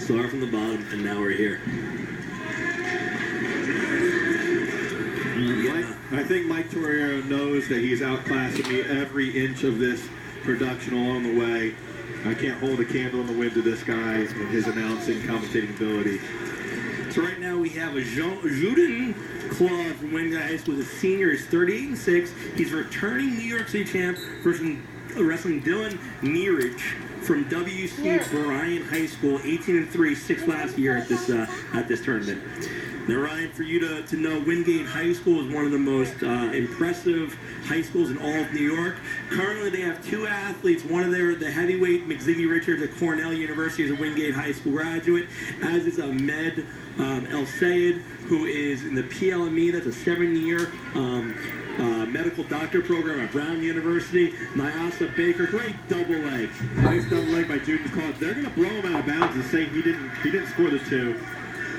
Start from the bottom, and now we're here. I think Mike Torriero knows that he's outclassing me every inch of this production along the way. I can't hold a candle in the wind to this guy and his announcing, commentating ability. So right now we have a Juden Claude from Wingate High School. The senior is 38-6. He's returning New York City champ versus wrestling Dylan Nerich from WC Bryan High School, 18-3, 6th last year at this tournament. Now, Ryan, for you to know, Wingate High School is one of the most impressive high schools in all of New York. Currently, they have 2 athletes. One of the heavyweight, McZiggy Richards at Cornell University, is a Wingate High School graduate, as is Ahmed El Sayed, who is in the PLME. That's a 7-year medical doctor program at Brown University. Nyasa Baker, great double leg. Nice double leg by Juden Claude. They're going to blow him out of bounds and say he didn't score the 2.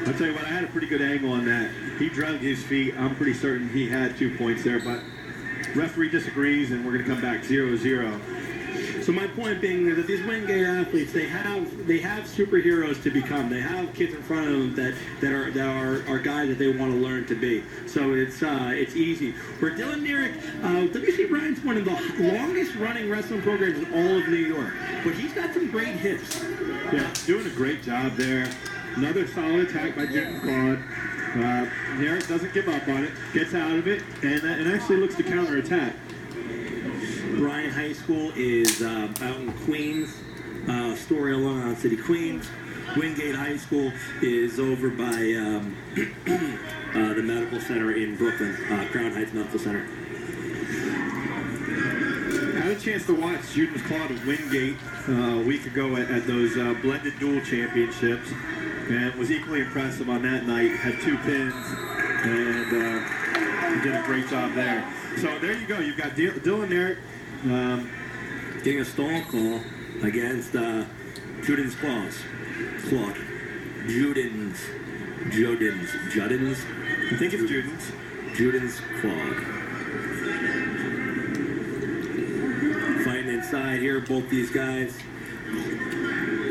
I'll tell you what, I had a pretty good angle on that. He drug his feet. I'm pretty certain he had 2 points there, but referee disagrees, and we're going to come back 0-0. So my point being is that these Wingate athletes, they have superheroes to become. They have kids in front of them that are guys that they want to learn to be. So it's easy. Where Dylan Nerich, WC Bryan's one of the longest running wrestling programs in all of New York, but he's got some great hips. Yeah, doing a great job there. Another solid attack by Juden Claude. Nerich doesn't give up on it, gets out of it, and actually looks to counterattack. Bryan High School is out in Queens, Astoria, Long Island City, Queens. Wingate High School is over by the medical center in Brooklyn, Crown Heights Medical Center. I had a chance to watch Juden Claude of Wingate a week ago at those blended dual championships, and was equally impressive on that night. Had 2 pins, and he did a great job there. So there you go. You've got Dylan Nerich getting a stall call against Juden's Claws. Claude. Juden's. I think it's Juden's. Juden's Claude. Fighting inside here, both these guys.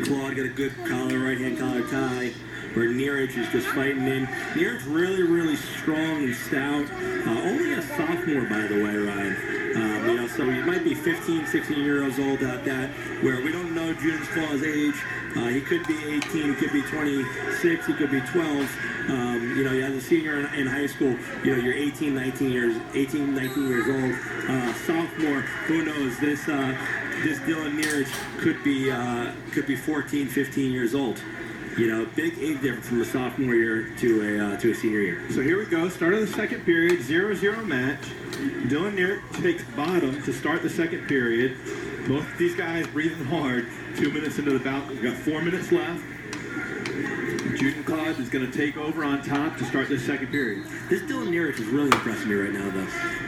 Claude got a good collar, right-hand collar tie, where Nerich is just fighting in. Nerich really, really strong and stout. Only a sophomore, by the way, Ryan. So he might be 15, 16 years old at that, where we don't know Juden's Claw's age. He could be 18, he could be 26, he could be 12. As a senior in high school, you're 18, 19 years old. Sophomore, who knows? This Dylan Nerich could be 14, 15 years old. Big age difference from a sophomore year to a senior year. So here we go. Start of the second period, 0-0 match. Dylan Nerich takes bottom to start the second period. Both these guys breathing hard. 2 minutes into the bout. We've got 4 minutes left. Juden Claude is going to take over on top to start this second period. This Dylan Nerich is really impressing me right now, though.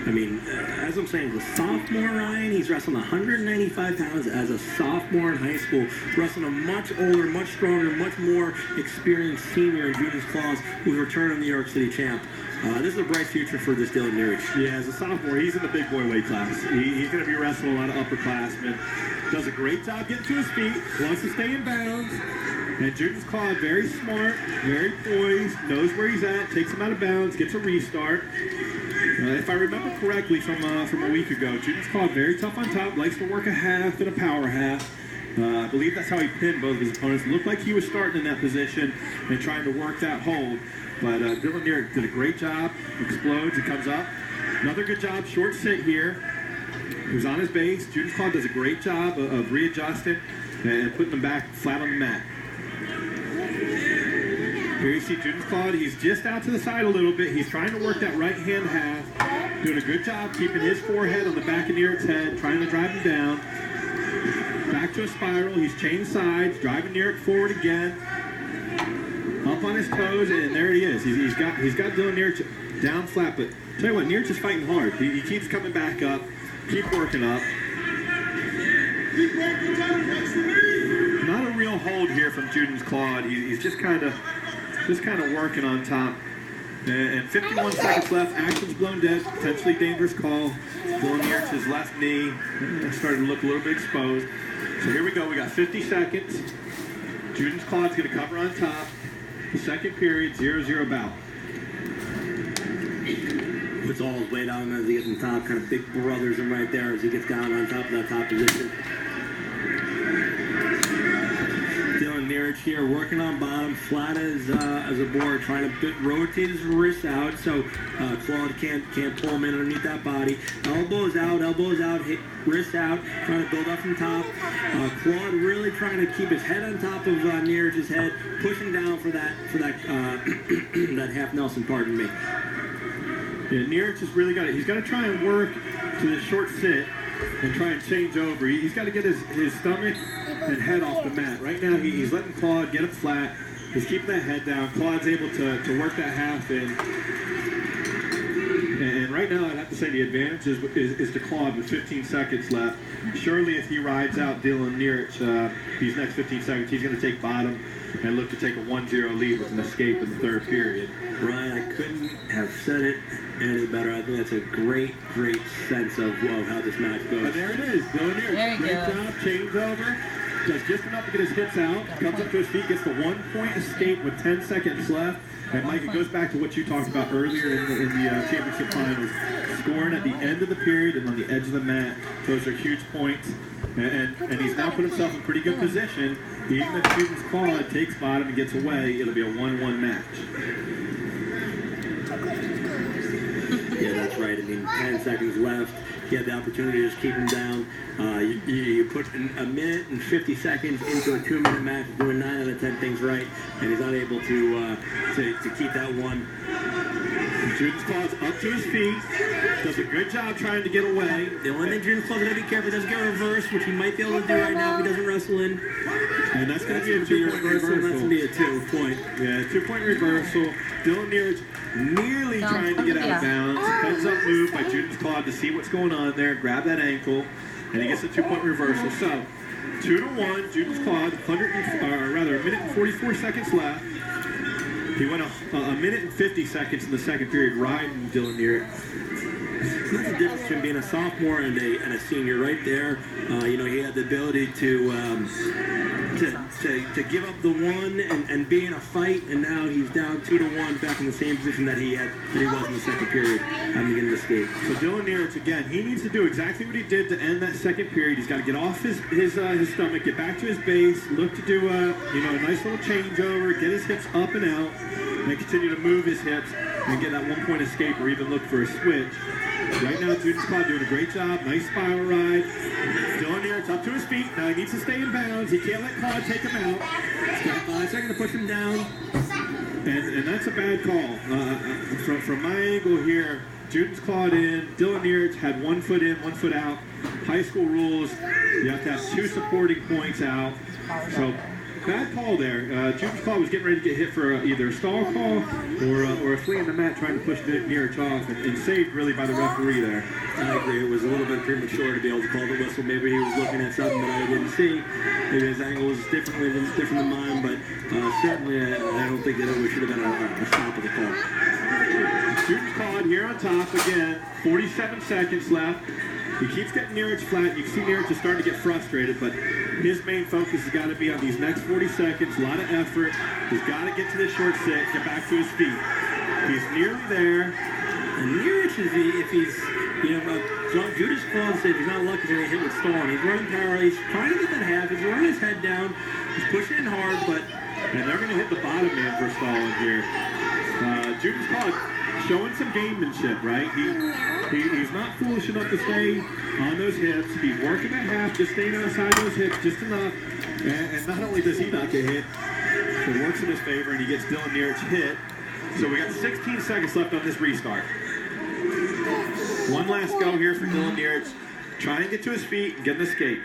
I mean, as I'm saying, as a sophomore, Ryan, he's wrestling 195 pounds as a sophomore in high school, wrestling a much older, much stronger, much more experienced senior in Juden's Claws, who's returned New York City champ. This is a bright future for this Dylan Nerich. Yeah, as a sophomore, he's in the big boy weight class. He's going to be wrestling a lot of upperclassmen. Does a great job getting to his feet, wants to stay in bounds. And Juden's Claude, very smart, very poised, knows where he's at, takes him out of bounds, gets a restart. If I remember correctly from a week ago, Juden's Claude, very tough on top, likes to work a half and a power half. I believe that's how he pinned both of his opponents. Looked like he was starting in that position and trying to work that hold. But Dylan Nerich did a great job, explodes, it comes up. Another good job, short sit here. He was on his base. Juden's Claude does a great job of readjusting and putting them back flat on the mat. Here you see Juden's Claude. He's just out to the side a little bit. He's trying to work that right-hand half. Doing a good job keeping his forehead on the back of Nerich's head, trying to drive him down. Back to a spiral. He's changed sides, driving Nerich forward again. Up on his toes, and there he is. He's got Dylan Nerich down flat, but tell you what, Nerich is fighting hard. He keeps coming back up, keep working up. Not a real hold here from Juden's Claude. He's just kind of working on top. And 51 seconds left. Action's blown dead. Potentially dangerous call. Dylan Nerich's left knee started to look a little bit exposed. So here we go. We got 50 seconds. Juden's Claude's going to cover on top. Second period, 0-0 bout. Puts all his weight on him as he gets on top. Kind of big brothers him right there as he gets down on top of that top position. Dylan Nerich here working on bottom, flat as a board, trying to rotate his wrist out so Claude can't pull him in underneath that body. Elbows out, hit wrist out, trying to build up from top. Claude really trying to keep his head on top of Nerich's head, pushing down for that that half Nelson, pardon me. Yeah, Nerich has really got it. He's got to try and work to the short sit and try and change over. He's got to get his stomach and head off the mat. Right now, he's letting Claude get it flat. He's keeping that head down. Claude's able to work that half in. And right now, I'd have to say the advantage is to Claude with 15 seconds left. Surely, if he rides out Dylan Nerich these next 15 seconds, he's going to take bottom and look to take a 1-0 lead with an escape in the third period. Ryan, I couldn't have said it any better. I think that's a great sense of how this match goes. And there it is, Dylan Nerich. Great job, change over. Does just enough to get his hips out. Comes up to his feet, gets the 1-point escape with 10 seconds left. And Mike, it goes back to what you talked about earlier in the championship finals. Scoring at the end of the period and on the edge of the mat. Those are huge points. And he's now put himself in pretty good position. Even if Juden's Claude takes bottom and gets away, it'll be a 1-1 match. Yeah, that's right. I mean, 10 seconds left. He had the opportunity to just keep him down. You put a minute and 50 seconds into a 2-minute match, doing 9 out of 10 things right, and he's unable to keep that one. Juden's Claude's up to his feet. Does a good job trying to get away. The only thing Juden's Claude's got to be careful, he doesn't get reversed, which he might be able to do right now if he doesn't wrestle in. And that's going to be a 2-point reversal. That's going to be a 2-point. Yeah, 2-point reversal. Dylan Nerich nearly trying to get out of bounds. Heads up move by Juden's Claude to see what's going on there. Grab that ankle, and he gets a 2-point reversal. So, 2-1, Juden's Claude, a minute and 44 seconds left. He went a minute and 50 seconds in the second period riding Dylan Nerich. That's the difference between being a sophomore and a senior right there. He had the ability to give up the one and be in a fight, and now he's down 2-1, back in the same position that he was in the second period, having to get an escape. So Dylan Nerich, again, he needs to do exactly what he did to end that second period. He's got to get off his stomach, get back to his base, look to do a nice little changeover, get his hips up and out, and continue to move his hips and get that 1-point escape or even look for a switch. Right now, Juden's Claude doing a great job. Nice spiral ride. Dylan Nerich up to his feet. Now he needs to stay in bounds. He can't let Claude take him out. He's got 5 seconds to push him down. And that's a bad call. From my angle here, Juden's Claude in. Dylan Nerich had 1 foot in, 1 foot out. High school rules, you have to have 2 supporting points out. So, bad call there. Juden's Claude was getting ready to get hit for either a stall call or a flea in the mat trying to push Nerich off and saved really by the referee there. I agree. It was a little bit premature to be able to call the whistle. Maybe he was looking at something that I didn't see. Maybe his angle was different than mine, but certainly I don't think that it should have been a stop of the call. Juden's Claude here on top again. 47 seconds left. He keeps getting Nerich flat. You can see Nerich is starting to get frustrated, but his main focus has got to be on these next 40 seconds. A lot of effort. He's got to get to this short sit, get back to his feet. He's nearly there. And Nerich, if he's, Juden's Claude said he's not lucky to hit with stalling. He's running parallel. He's trying to get that half. He's running his head down. He's pushing in hard, but... And they're going to hit the bottom man for stalling here. Juden's Claude showing some gamemanship, right? He's not foolish enough to stay on those hips. He's working that half, just staying outside those hips just enough. And not only does he not get hit, it works in his favor, and he gets Dylan Nerich hit. So we got 16 seconds left on this restart. One last go here for Dylan Nerich. Try and get to his feet and get an escape.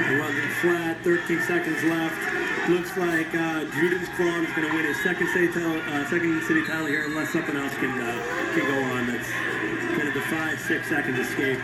Running flat, 13 seconds left. Looks like Juden's Claude is going to win his second city title here unless something else can go on. That's going to defy 6 seconds escape.